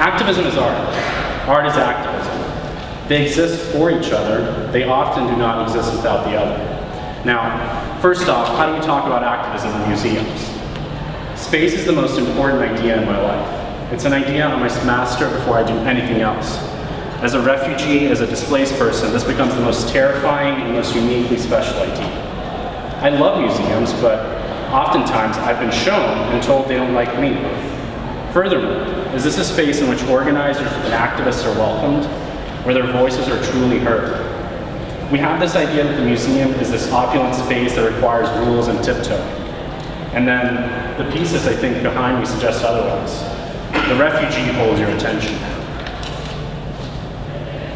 Activism is art. Art is activism. They exist for each other. They often do not exist without the other. Now, first off, how do we talk about activism in museums? Space is the most important idea in my life. It's an idea I must master before I do anything else. As a refugee, as a displaced person, this becomes the most terrifying and most uniquely special idea. I love museums, but oftentimes I've been shown and told they don't like me. Furthermore, is this a space in which organizers and activists are welcomed, where their voices are truly heard? We have this idea that the museum is this opulent space that requires rules and tiptoeing. And then the pieces, I think, behind me suggest otherwise. The refugee holds your attention.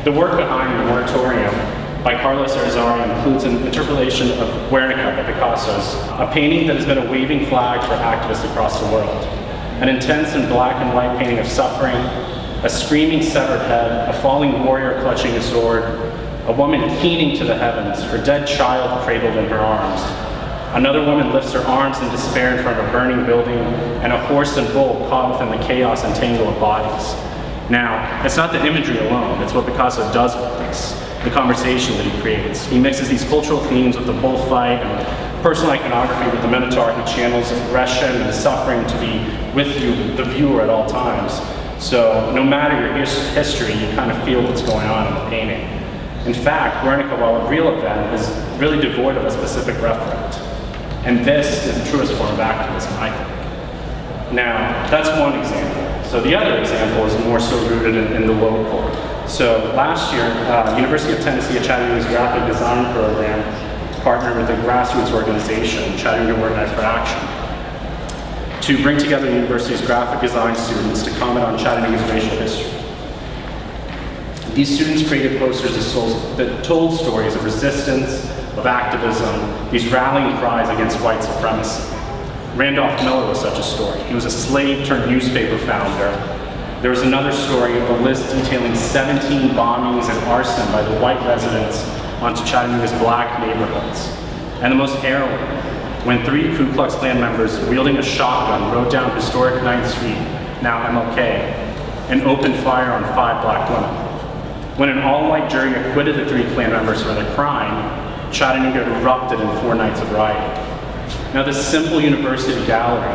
The work behind the Moratorium by Carlos Arizari includes an interpolation of Guernica by Picasso's, a painting that has been a waving flag for activists across the world. An intense and black and white painting of suffering, a screaming severed head, a falling warrior clutching a sword, a woman keening to the heavens, her dead child cradled in her arms. Another woman lifts her arms in despair in front of a burning building, and a horse and bull caught within the chaos and tangle of bodies. Now, it's not the imagery alone, it's what Picasso does with this, the conversation that he creates. He mixes these cultural themes with the bullfight and personal iconography with the Minotaur. He channels aggression and suffering to be with you, the viewer, at all times. So no matter your history, you kind of feel what's going on in the painting. In fact, Guernica, while a real event, is really devoid of a specific referent. And this is the truest form of activism, I think. Now, that's one example. So the other example is more so rooted in the local. So last year, University of Tennessee at Chattanooga's graphic design program partnered with a grassroots organization, Chattanooga Organized for Action, to bring together the university's graphic design students to comment on Chattanooga's racial history. These students created posters that told stories of resistance, of activism, these rallying cries against white supremacy. Randolph Miller was such a story. He was a slave-turned-newspaper founder. There was another story, a list detailing 17 bombings and arson by the white residents onto Chattanooga's black neighborhoods. And the most harrowing, when 3 Ku Klux Klan members wielding a shotgun rode down historic 9th Street, now MLK, and opened fire on 5 black women. When an all-white jury acquitted the 3 Klan members for the crime, Chattanooga erupted in 4 nights of rioting. Now this simple university gallery,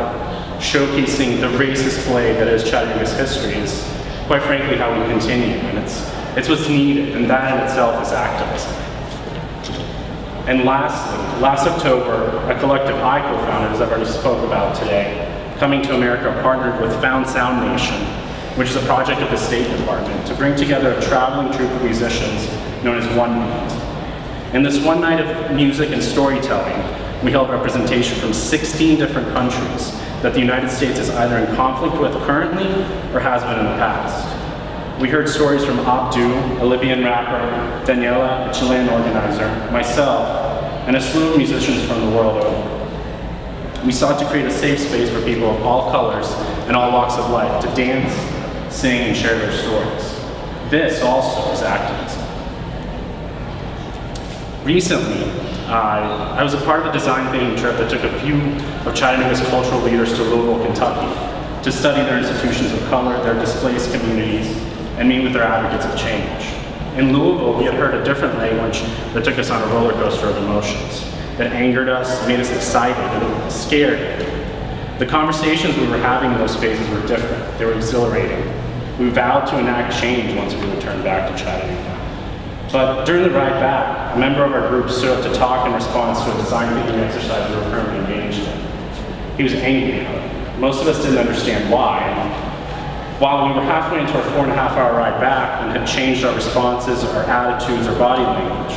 showcasing the racist play that is Chattanooga's history, is quite frankly how we continue, and it's what's needed, and that in itself is activism. And lastly, last October, a collective I co-founded, as I've already spoke about today, Coming to America, partnered with Found Sound Nation, which is a project of the State Department, to bring together a traveling troupe of musicians known as One Night. In this one night of music and storytelling, we held representation from 16 different countries that the United States is either in conflict with currently or has been in the past. We heard stories from Abdu, a Libyan rapper, Daniela, a Chilean organizer, myself, and a slew of musicians from the world over. We sought to create a safe space for people of all colors and all walks of life to dance, sing, and share their stories. This also is activism. Recently, I was a part of a design thinking trip that took a few of Chattanooga's cultural leaders to Louisville, Kentucky, to study their institutions of color, their displaced communities, and meet with their advocates of change. In Louisville, we had heard a different language that took us on a roller coaster of emotions, that angered us, made us excited, and scared. The conversations we were having in those spaces were different. They were exhilarating. We vowed to enact change once we returned back to Chattanooga. But during the ride back, a member of our group stood up to talk in response to a design thinking exercise we were currently engaged in. He was angry. Most of us didn't understand why. While we were halfway into our 4.5-hour ride back and had changed our responses, our attitudes, our body language,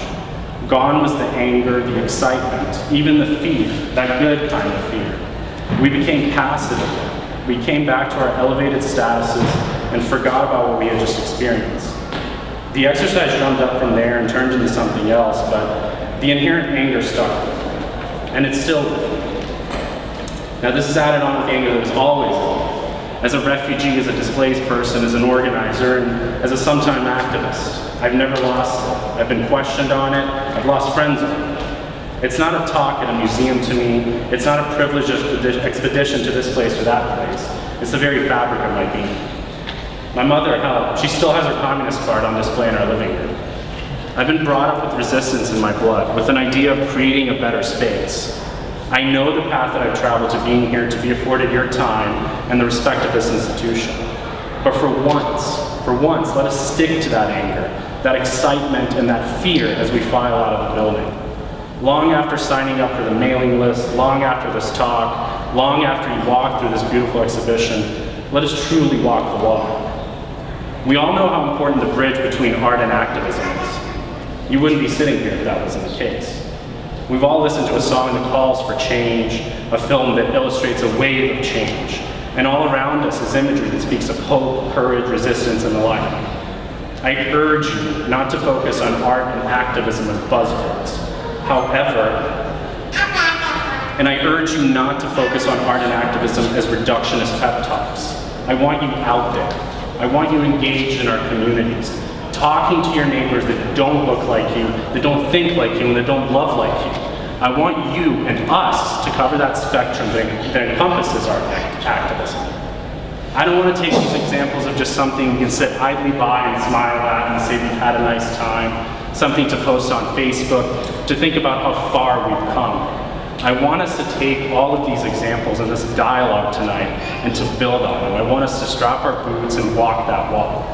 gone was the anger, the excitement, even the fear, that good kind of fear. We became passive again. We came back to our elevated statuses and forgot about what we had just experienced. The exercise drummed up from there and turned into something else, but the inherent anger stuck with me, and it's still with me. Now this is added on with anger that was always with me. As a refugee, as a displaced person, as an organizer, and as a sometime activist, I've never lost it. I've been questioned on it, I've lost friends on it. It's not a talk at a museum to me, it's not a privileged expedition to this place or that place. It's the very fabric of my being. My mother, hell, she still has her communist card on display in our living room. I've been brought up with resistance in my blood, with an idea of creating a better space. I know the path that I've traveled to being here to be afforded your time and the respect of this institution. But for once, let us stick to that anger, that excitement, and that fear as we file out of the building. Long after signing up for the mailing list, long after this talk, long after you walk through this beautiful exhibition, let us truly walk the walk. We all know how important the bridge between art and activism is. You wouldn't be sitting here if that wasn't the case. We've all listened to a song that calls for change, a film that illustrates a wave of change, and all around us is imagery that speaks of hope, courage, resistance, and the like. I urge you not to focus on art and activism as buzzwords. And I urge you not to focus on art and activism as reductionist pep talks. I want you out there. I want you engaged in our communities, talking to your neighbors that don't look like you, that don't think like you, and that don't love like you. I want you and us to cover that spectrum that encompasses art and activism. I don't want to take these examples of just something you can sit idly by and smile at and say we've had a nice time, something to post on Facebook, to think about how far we've come. I want us to take all of these examples and this dialogue tonight and to build on them. I want us to strap our boots and walk that walk.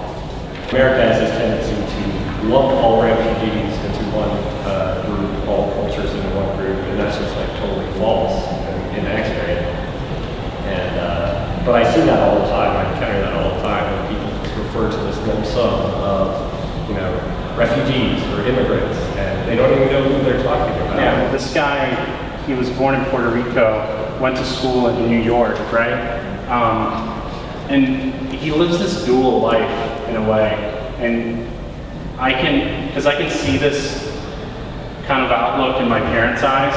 America has this tendency to lump all refugees into one group, all cultures into one group, and that's just like totally false and inaccurate. But I see that all the time. I encounter that all the time when people just refer to this lump sum of, refugees or immigrants, and they don't even know who they're talking about. Yeah, this guy, he was born in Puerto Rico, went to school in New York, right? And he lives this dual life in a way. And I can see this kind of outlook in my parents' eyes,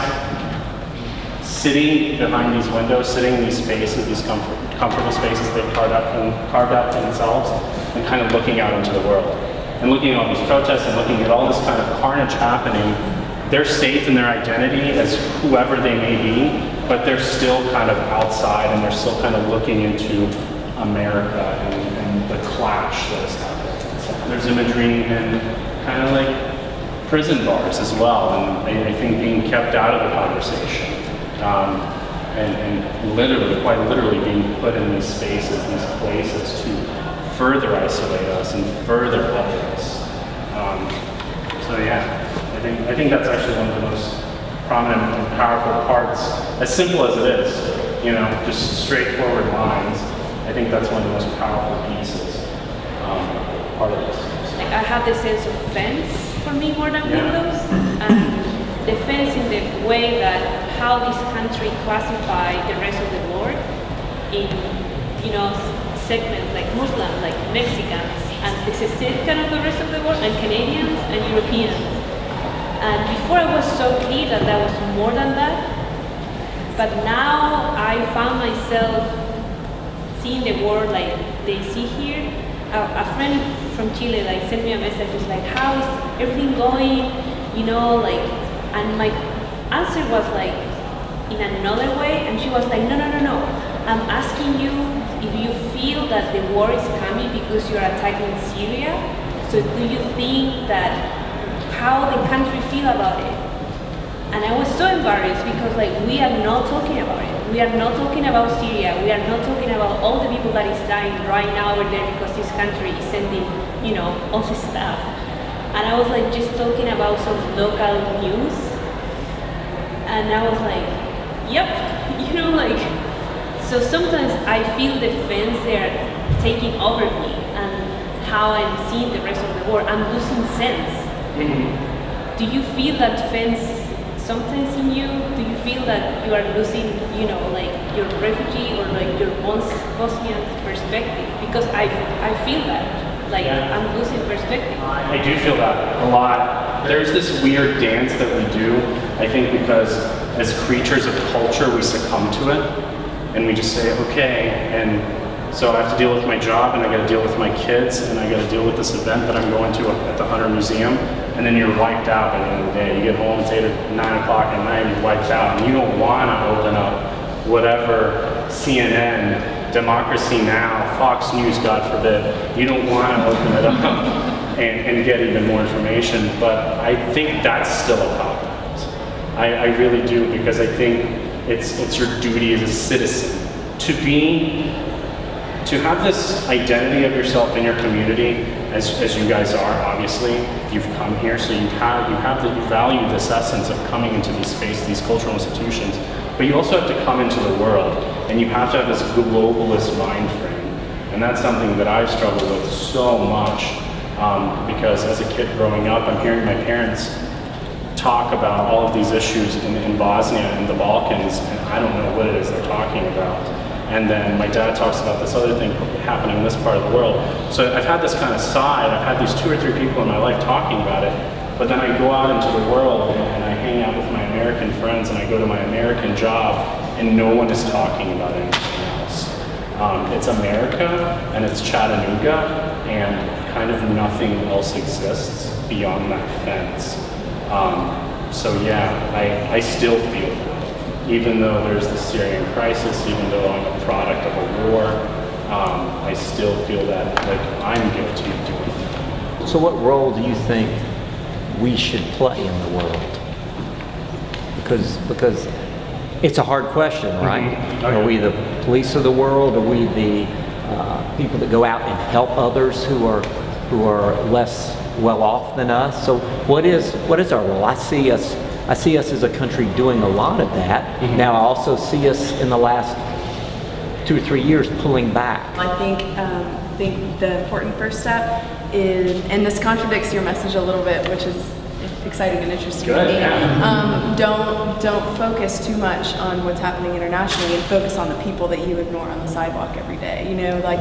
sitting behind these windows, sitting in these spaces, these comfortable spaces they've carved out for themselves, and kind of looking out into the world. And looking at all these protests and looking at all this kind of carnage happening. They're safe in their identity as whoever they may be, but they're still kind of outside and they're still kind of looking into America and the clash that is happening. So there's imagery in kind of like prison bars as well, and I think being kept out of the conversation. And literally, quite literally being put in these spaces, these places to further isolate us and further other us. So yeah. I think that's actually one of the most prominent and powerful parts, as simple as it is, just straightforward lines. I think that's one of the most powerful pieces, part of this. Like I have the sense of fence for me more than windows, and the fence in the way that how this country classify the rest of the world in, segments like Muslims, like Mexicans, and this is kind of the rest of the world, and Canadians and Europeans. And before I was so clear that that was more than that, but now I found myself seeing the world like they see here. A friend from Chile sent me a message, was like, how is everything going? And my answer was in another way, and she was like, no. I'm asking you if you feel that the war is coming because you're attacking Syria. So do you think that how the country feel about it? And I was so embarrassed because we are not talking about it. We are not talking about Syria. We are not talking about all the people that is dying right now over there because this country is sending, all this stuff. And I was just talking about some local news. And I was like, yep, so sometimes I feel the fence there taking over me and how I'm seeing the rest of the world. I'm losing sense. Do you feel that fence sometimes in you? Do you feel that you are losing, your refugee or your Bosnian perspective? Because I feel that, I'm losing perspective. I do feel that a lot. There's this weird dance that we do, I think because as creatures of culture, we succumb to it. And we just say, okay, and so I have to deal with my job, and I got to deal with my kids, and I got to deal with this event that I'm going to at the Hunter Museum, and then you're wiped out at the end of the day. You get home, it's 9 o'clock at night, and you're wiped out, and you don't want to open up whatever CNN democracy now, Fox News, God forbid, you don't want to open it up and get even more information, but I think that's still a cop-out. I really do, because I think it's your duty as a citizen to have this identity of yourself in your community, as you guys are. Obviously, you've come here, so you value this essence of coming into these spaces, these cultural institutions. But you also have to come into the world, and you have to have this globalist mind frame, and that's something that I've struggled with so much. Because as a kid growing up, I'm hearing my parents talk about all of these issues in Bosnia and the Balkans, and I don't know what it is they're talking about. And then my dad talks about this other thing happening in this part of the world. So I've had this kind of side, I've had these 2 or 3 people in my life talking about it, but then I go out into the world and I hang out with my American friends and I go to my American job and no one is talking about anything else. It's America and it's Chattanooga, and kind of nothing else exists beyond that fence. So yeah, I still feel that. Even though there's the Syrian crisis, even though I'm a product of a war, I still feel that like I'm guilty of doing that. So what role do you think we should play in the world? Because it's a hard question, right? Mm-hmm. Are we the police of the world? Are we the people that go out and help others who are less well off than us? So what is our role? I see us as a country doing a lot of that. Mm-hmm. Now I also see us in the last 2 or 3 years pulling back. I think the important first step is, and this contradicts your message a little bit, which is exciting and interesting to me. Yeah. Don't focus too much on what's happening internationally, and focus on the people that you ignore on the sidewalk every day. You know, like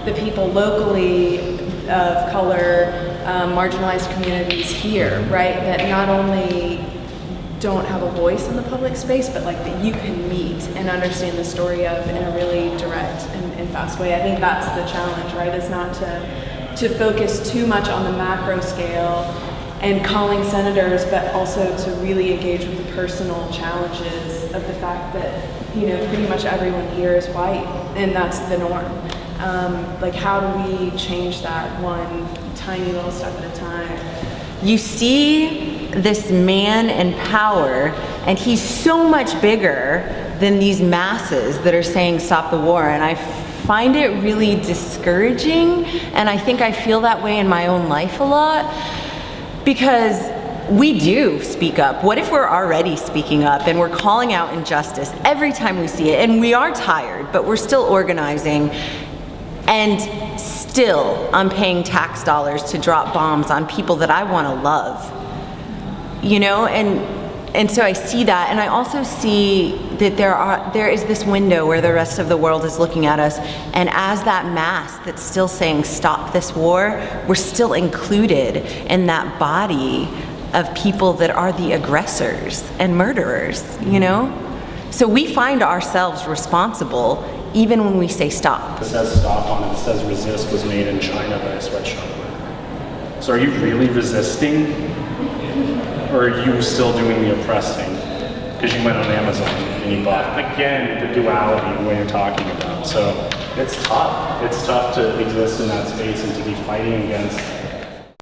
the people locally of color, marginalized communities here, right? That not only don't have a voice in the public space, but like that you can meet and understand the story of in a really direct and fast way. I think that's the challenge, right? Is not to focus too much on the macro scale and calling senators, but also to really engage with the personal challenges of the fact that, you know, pretty much everyone here is white, and that's the norm. Like, how do we change that one tiny little step at a time? You see this man in power, and he's so much bigger than these masses that are saying stop the war, and I find it really discouraging, and I think I feel that way in my own life a lot, because we do speak up. What if we're already speaking up and we're calling out injustice every time we see it, and we are tired, but we're still organizing, and still I'm paying tax dollars to drop bombs on people that I want to love, you know? And so I see that, and I also see that there is this window where the rest of the world is looking at us, and as that mass that's still saying stop this war, we're still included in that body of people that are the aggressors and murderers, you know? So we find ourselves responsible even when we say stop. It says stop on it, it says resist was made in China by a sweatshop. So are you really resisting? Or are you still doing the oppressing? Because you went on Amazon and you bought, again, the duality of what you're talking about. So it's tough. It's tough to exist in that space and to be fighting against